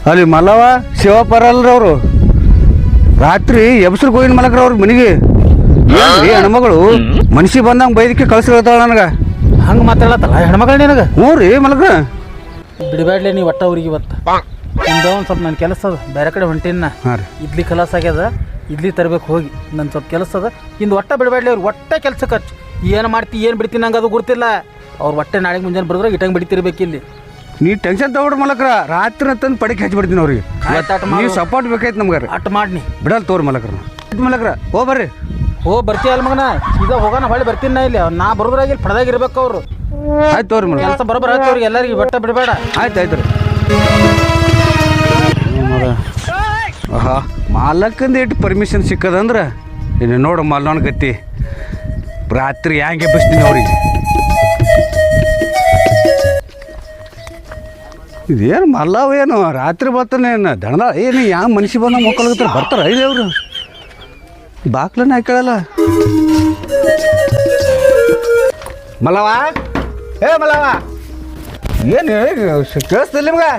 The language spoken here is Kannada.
ಅಲ್ಲಿ ಮಲ್ಲವ ಶಿವಪರ ಅಲ್ರಿ ಅವರು ರಾತ್ರಿ ಎಬ್ಸ್ರಿಗೆ ಹೋಗಿನ ಮಲಕ್ರ ಅವ್ರ ಮನೆಗೆ ಏನ್ರಿ ಹೆಣ್ಮಗಳು ಮನುಷ್ಯ ಬಂದಂಗೆ ಬೈದಕ್ಕೆ ಕಳ್ಸಿರ್ತಾಳ ನನಗೆ. ಹಂಗೆ ಮಾತಾಡತ್ತಲ್ಲ ಹೆಣ್ಮಗಳು ನಿನಗೆ. ಹ್ಞೂ ರೀ ಮಲಕ್ರ. ಬಿಡಬೇಡ್ಲಿ ನೀವು ಒಟ್ಟ ಅವ್ರಿಗೆ ಇವತ್ತು ನಿಮ್ದು ಒಂದು ಸ್ವಲ್ಪ ನನ್ನ ಕೆಲಸ ಅದ, ಬೇರೆ ಕಡೆ ಹೊಂಟೀನಿ ನಾ. ಹಾಂ ರೀ. ಇಡ್ಲಿ ಕಲಾಸ ಆಗ್ಯದ, ಇಡ್ಲಿ ತರಬೇಕು ಹೋಗಿ. ನನ್ನ ಸ್ವಲ್ಪ ಕೆಲಸ ಅದ, ಇಂದು ಒಟ್ಟ ಬಿಡಬೇಡ್ಲಿ ಅವ್ರು. ಒಟ್ಟೆ ಕೆಲಸಕ್ಕೆ ಹಚ್ಚು. ಏನು ಮಾಡ್ತಿ ಏನು ಬಿಡ್ತೀನಿ ನಂಗೆ ಅದು ಗೊತ್ತಿಲ್ಲ. ಅವ್ರು ಒಟ್ಟೆ ನಾಳೆಗೆ ಮುಂಜಾನೆ ಬರೋದ್ರೆ ಇಟ್ಟಂಗೆ ಬಿಡ್ತಿರ್ಬೇಕು ಇಲ್ಲಿ. ನೀ ಟೆನ್ಷನ್ ತಗೊಡ್ರಿ ಮಲಕ್ರ, ರಾತ್ರಿ ತಂದು ಪಡಿಕೆ ಹಚ್ಚಿಬಿಡ್ತೀನಿ ಅವ್ರಿಗೆ. ನೀವು ಸಪೋರ್ಟ್ ಬೇಕಾಯ್ತು ನಮ್ಗಾರ. ಅಟ್ ಮಾಡಿ ಬಿಡಲ್ ತೋರಿ ಮಲಕ್ರ. ಮಲಕ್ರ ಹೋ ಬರ್ರಿ. ಬರ್ತೀಯಲ್ಲ ಮಗನ, ಈಗ ಹೋಗೋಣ ಹೊಳ್ಳಿ ಬರ್ತೀನಿ ನಾ. ಇಲ್ಲಿ ನಾ ಬರೋದ್ರಾಗ ಇಲ್ಲಿ ಪಡೆದಾಗ ಇರ್ಬೇಕು ಅವರು. ಆಯ್ತು ತೋರಿ ಮಲಕ್ರ. ಕೆಲಸ ಬರೋಬ್ಬರ ಆಯ್ತು ಅವ್ರಿಗೆ ಎಲ್ಲರಿಗೆ, ಒಟ್ಟ ಬಿಡಬೇಡ. ಆಯ್ತು ಆಯ್ತು ರೀ. ಆಹಾ ಮಾಲಕ್ಕಂದು ಇಟ್ಟು ಪರ್ಮಿಷನ್ ಸಿಕ್ಕದಂದ್ರೆ ಇನ್ನು ನೋಡು ಮಲ್ಲವನ ಗತಿ. ರಾತ್ರಿ ಹ್ಯಾಂಗೆ ಎಬ್ಬಿಸ್ತೀನಿ ಅವ್ರಿಗೆ. ಇದೇನು ಮಲ್ಲವ ಏನು ರಾತ್ರಿ ಬರ್ತಾನೆ ಏನು ದಣದ ಏನು ಯಾವ ಮನುಷ್ಯ ಬಂದ ಮಕ್ಕಳು ಬರ್ತಾರ ಇಲ್ಲಿ ಅವರು. ಬಾಕ್ಲನ್ನ ಹಾಕಳಲ್ಲ. ಮಲ್ಲವ ಏ ಮಲ್ಲವ ಏನು ಕೇಳಿಸ್ತಿಲ್ಲ ನಿಮ್ಗೆ?